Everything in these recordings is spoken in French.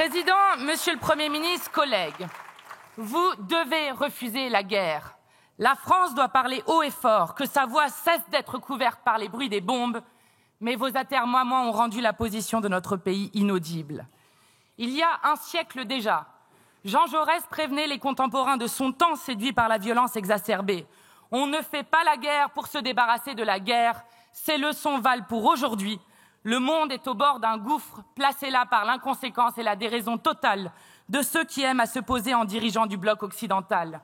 Président, Monsieur le Premier ministre, collègues, vous devez refuser la guerre. La France doit parler haut et fort, que sa voix cesse d'être couverte par les bruits des bombes, mais vos atermoiements ont rendu la position de notre pays inaudible. Il y a un siècle déjà, Jean Jaurès prévenait les contemporains de son temps séduits par la violence exacerbée. On ne fait pas la guerre pour se débarrasser de la guerre. Ces leçons valent pour aujourd'hui. Le monde est au bord d'un gouffre, placé là par l'inconséquence et la déraison totale de ceux qui aiment à se poser en dirigeant du bloc occidental.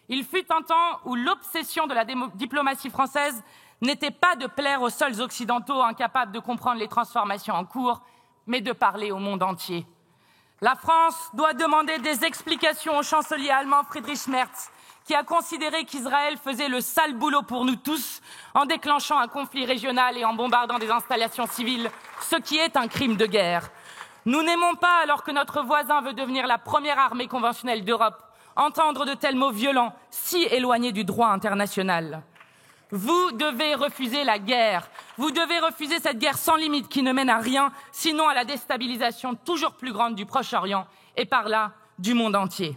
Il fut un temps où l'obsession de la diplomatie française n'était pas de plaire aux seuls occidentaux incapables de comprendre les transformations en cours, mais de parler au monde entier. La France doit demander des explications au chancelier allemand Friedrich Merz, qui a considéré qu'Israël faisait le sale boulot pour nous tous en déclenchant un conflit régional et en bombardant des installations civiles, ce qui est un crime de guerre. Nous n'aimons pas, alors que notre voisin veut devenir la première armée conventionnelle d'Europe, entendre de tels mots violents, si éloignés du droit international. Vous devez refuser la guerre. Vous devez refuser cette guerre sans limite qui ne mène à rien, sinon à la déstabilisation toujours plus grande du Proche-Orient et par là du monde entier.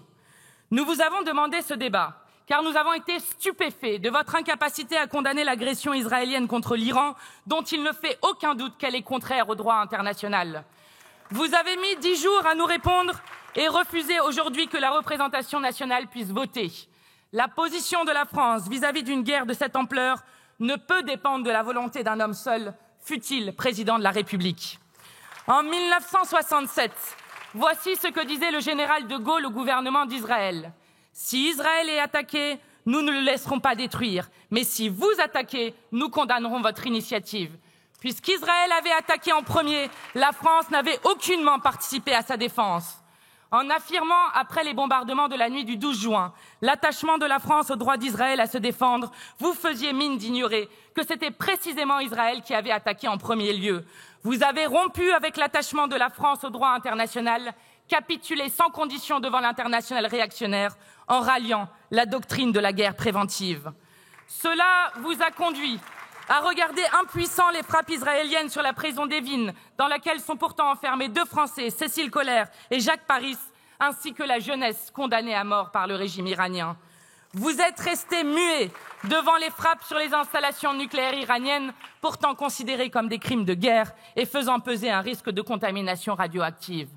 Nous vous avons demandé ce débat, car nous avons été stupéfaits de votre incapacité à condamner l'agression israélienne contre l'Iran, dont il ne fait aucun doute qu'elle est contraire au droit international. Vous avez mis 10 jours à nous répondre et refusez aujourd'hui que la représentation nationale puisse voter. La position de la France vis-à-vis d'une guerre de cette ampleur ne peut dépendre de la volonté d'un homme seul, fût-il président de la République. En 1967, voici ce que disait le général de Gaulle au gouvernement d'Israël. Si Israël est attaqué, nous ne le laisserons pas détruire. Mais si vous attaquez, nous condamnerons votre initiative. Puisqu'Israël avait attaqué en premier, la France n'avait aucunement participé à sa défense. En affirmant, après les bombardements de la nuit du 12 juin, l'attachement de la France au droit d'Israël à se défendre, vous faisiez mine d'ignorer que c'était précisément Israël qui avait attaqué en premier lieu. Vous avez rompu avec l'attachement de la France au droit international, capitulé sans condition devant l'international réactionnaire en ralliant la doctrine de la guerre préventive. Cela vous a conduit à regarder impuissants les frappes israéliennes sur la prison d'Evin, dans laquelle sont pourtant enfermés 2 Français, Cécile Collère et Jacques Paris, ainsi que la jeunesse condamnée à mort par le régime iranien. Vous êtes restés muets devant les frappes sur les installations nucléaires iraniennes, pourtant considérées comme des crimes de guerre et faisant peser un risque de contamination radioactive.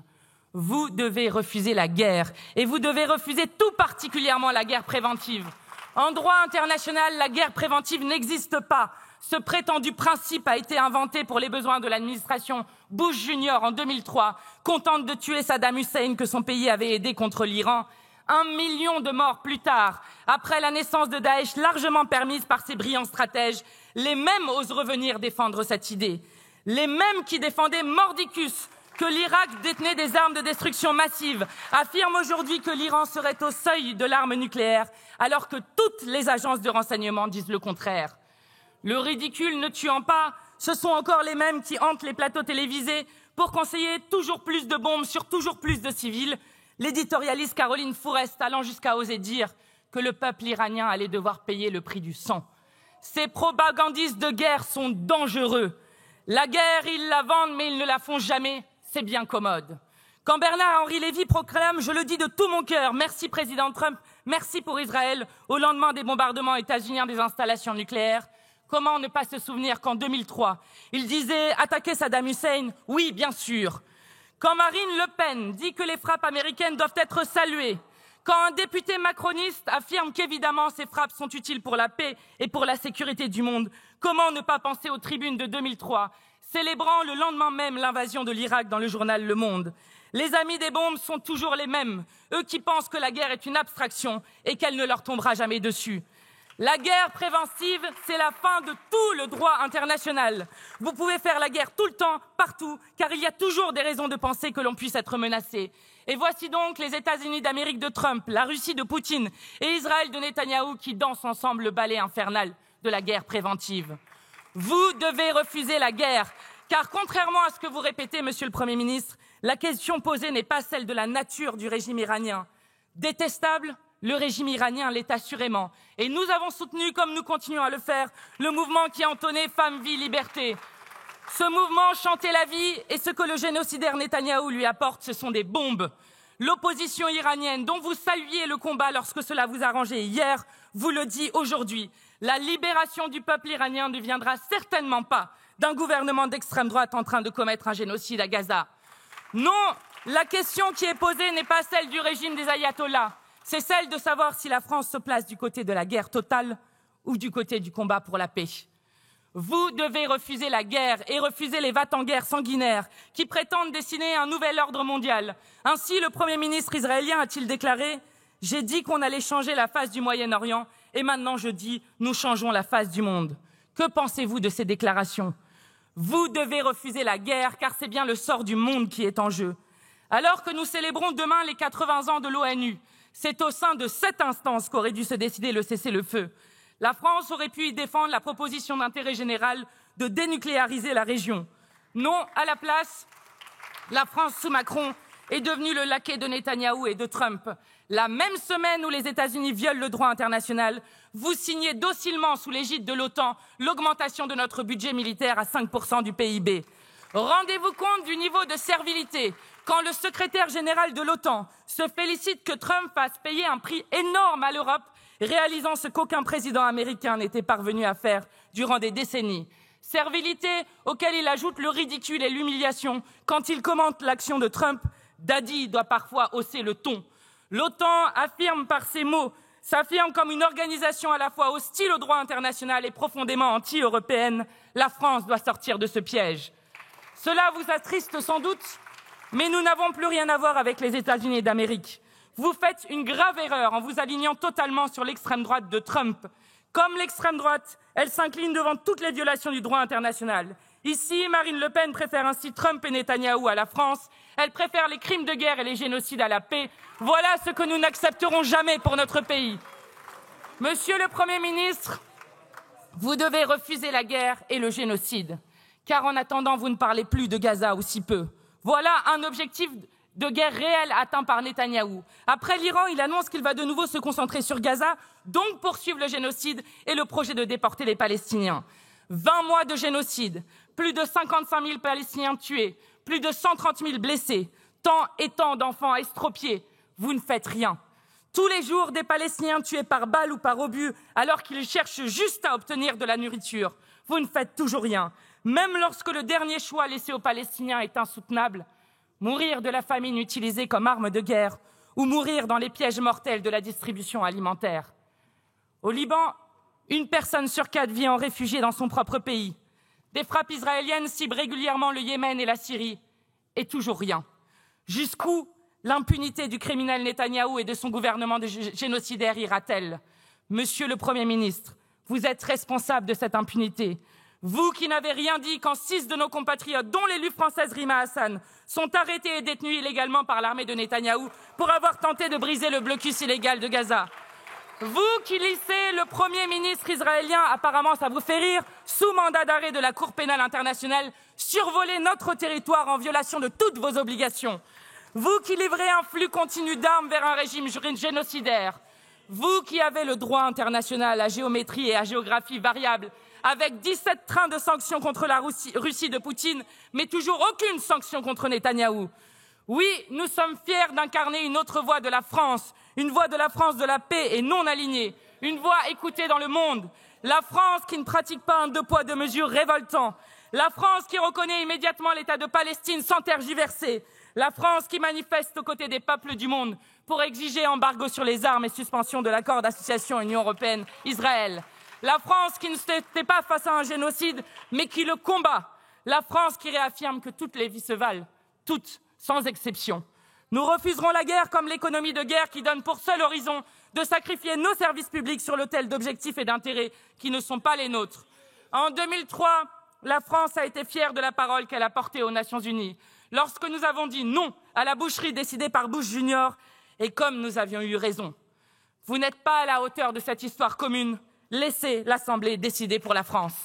Vous devez refuser la guerre et vous devez refuser tout particulièrement la guerre préventive. En droit international, la guerre préventive n'existe pas. Ce prétendu principe a été inventé pour les besoins de l'administration Bush Junior en 2003, contente de tuer Saddam Hussein que son pays avait aidé contre l'Iran. 1 million de morts plus tard, après la naissance de Daesh largement permise par ses brillants stratèges, les mêmes osent revenir défendre cette idée. Les mêmes qui défendaient mordicus que l'Irak détenait des armes de destruction massive affirment aujourd'hui que l'Iran serait au seuil de l'arme nucléaire, alors que toutes les agences de renseignement disent le contraire. Le ridicule ne tuant pas, ce sont encore les mêmes qui hantent les plateaux télévisés pour conseiller toujours plus de bombes sur toujours plus de civils, l'éditorialiste Caroline Fourest allant jusqu'à oser dire que le peuple iranien allait devoir payer le prix du sang. Ces propagandistes de guerre sont dangereux. La guerre, ils la vendent, mais ils ne la font jamais. C'est bien commode. Quand Bernard-Henri Lévy proclame, je le dis de tout mon cœur, merci président Trump, merci pour Israël, au lendemain des bombardements états-uniens des installations nucléaires, comment ne pas se souvenir qu'en 2003, il disait attaquer Saddam Hussein, oui, bien sûr. Quand Marine Le Pen dit que les frappes américaines doivent être saluées, quand un député macroniste affirme qu'évidemment ces frappes sont utiles pour la paix et pour la sécurité du monde, comment ne pas penser aux tribunes de 2003, célébrant le lendemain même l'invasion de l'Irak dans le journal Le Monde. Les amis des bombes sont toujours les mêmes, eux qui pensent que la guerre est une abstraction et qu'elle ne leur tombera jamais dessus. La guerre préventive, c'est la fin de tout le droit international. Vous pouvez faire la guerre tout le temps, partout, car il y a toujours des raisons de penser que l'on puisse être menacé. Et voici donc les États-Unis d'Amérique de Trump, la Russie de Poutine et Israël de Netanyahou qui dansent ensemble le ballet infernal de la guerre préventive. Vous devez refuser la guerre, car contrairement à ce que vous répétez, Monsieur le Premier ministre, la question posée n'est pas celle de la nature du régime iranien. Détestable, le régime iranien l'est assurément. Et nous avons soutenu, comme nous continuons à le faire, le mouvement qui a entonné Femmes, Vie, Liberté. Ce mouvement chantait la vie et ce que le génocidaire Netanyahou lui apporte, ce sont des bombes. L'opposition iranienne, dont vous saluiez le combat lorsque cela vous arrangeait hier, vous le dit aujourd'hui. La libération du peuple iranien ne viendra certainement pas d'un gouvernement d'extrême droite en train de commettre un génocide à Gaza. Non, la question qui est posée n'est pas celle du régime des ayatollahs, c'est celle de savoir si la France se place du côté de la guerre totale ou du côté du combat pour la paix. Vous devez refuser la guerre et refuser les va-t-en-guerre sanguinaires qui prétendent dessiner un nouvel ordre mondial. Ainsi, le Premier ministre israélien a-t-il déclaré « J'ai dit qu'on allait changer la face du Moyen-Orient et maintenant je dis « Nous changeons la face du monde ». Que pensez-vous de ces déclarations? Vous devez refuser la guerre car c'est bien le sort du monde qui est en jeu. Alors que nous célébrons demain les 80 ans de l'ONU, c'est au sein de cette instance qu'aurait dû se décider le cessez-le-feu. La France aurait pu y défendre la proposition d'intérêt général de dénucléariser la région. Non, à la place, la France sous Macron est devenue le laquais de Netanyahou et de Trump. La même semaine où les États-Unis violent le droit international, vous signez docilement sous l'égide de l'OTAN l'augmentation de notre budget militaire à 5% du PIB. Rendez-vous compte du niveau de servilité quand le secrétaire général de l'OTAN se félicite que Trump fasse payer un prix énorme à l'Europe, réalisant ce qu'aucun président américain n'était parvenu à faire durant des décennies. Servilité auquel il ajoute le ridicule et l'humiliation quand il commente l'action de Trump. Dadi doit parfois hausser le ton. L'OTAN affirme par ces mots, s'affirme comme une organisation à la fois hostile au droit international et profondément anti-européenne. La France doit sortir de ce piège. Cela vous attriste sans doute, mais nous n'avons plus rien à voir avec les États-Unis d'Amérique. Vous faites une grave erreur en vous alignant totalement sur l'extrême droite de Trump. Comme l'extrême droite, elle s'incline devant toutes les violations du droit international. Ici, Marine Le Pen préfère ainsi Trump et Netanyahou à la France. Elle préfère les crimes de guerre et les génocides à la paix. Voilà ce que nous n'accepterons jamais pour notre pays. Monsieur le Premier ministre, vous devez refuser la guerre et le génocide. Car en attendant, vous ne parlez plus de Gaza ou si peu. Voilà un objectif de guerre réel atteint par Netanyahou. Après l'Iran, il annonce qu'il va de nouveau se concentrer sur Gaza, donc poursuivre le génocide et le projet de déporter les Palestiniens. 20 mois de génocide, plus de 55 000 Palestiniens tués, plus de 130 000 blessés, tant et tant d'enfants estropiés. Vous ne faites rien. Tous les jours, des Palestiniens tués par balle ou par obus, alors qu'ils cherchent juste à obtenir de la nourriture. Vous ne faites toujours rien. Même lorsque le dernier choix laissé aux Palestiniens est insoutenable, mourir de la famine utilisée comme arme de guerre ou mourir dans les pièges mortels de la distribution alimentaire. Au Liban, une personne sur 4 vit en réfugié dans son propre pays. Des frappes israéliennes ciblent régulièrement le Yémen et la Syrie. Et toujours rien. Jusqu'où l'impunité du criminel Netanyahou et de son gouvernement de génocidaire ira-t-elle? Monsieur le Premier ministre, vous êtes responsable de cette impunité. Vous qui n'avez rien dit quand 6 de nos compatriotes, dont l'élu française Rima Hassan, sont arrêtés et détenus illégalement par l'armée de Netanyahou pour avoir tenté de briser le blocus illégal de Gaza. Vous qui laissez le Premier ministre israélien, apparemment ça vous fait rire, sous mandat d'arrêt de la Cour pénale internationale, survoler notre territoire en violation de toutes vos obligations. Vous qui livrez un flux continu d'armes vers un régime génocidaire. Vous qui avez le droit international à géométrie et à géographie variable, avec 17 trains de sanctions contre la Russie de Poutine, mais toujours aucune sanction contre Netanyahou. Oui, nous sommes fiers d'incarner une autre voix de la France, une voix de la France de la paix et non alignée, une voix écoutée dans le monde. La France qui ne pratique pas un deux poids deux mesures révoltant. La France qui reconnaît immédiatement l'État de Palestine sans tergiverser. La France qui manifeste aux côtés des peuples du monde pour exiger embargo sur les armes et suspension de l'accord d'association Union européenne-Israël. La France qui ne s'était pas face à un génocide, mais qui le combat. La France qui réaffirme que toutes les vies se valent, toutes, sans exception. Nous refuserons la guerre comme l'économie de guerre qui donne pour seul horizon de sacrifier nos services publics sur l'autel d'objectifs et d'intérêts qui ne sont pas les nôtres. En 2003, la France a été fière de la parole qu'elle a portée aux Nations Unies, lorsque nous avons dit non à la boucherie décidée par Bush Junior, et comme nous avions eu raison. Vous n'êtes pas à la hauteur de cette histoire commune. Laissez l'Assemblée décider pour la France.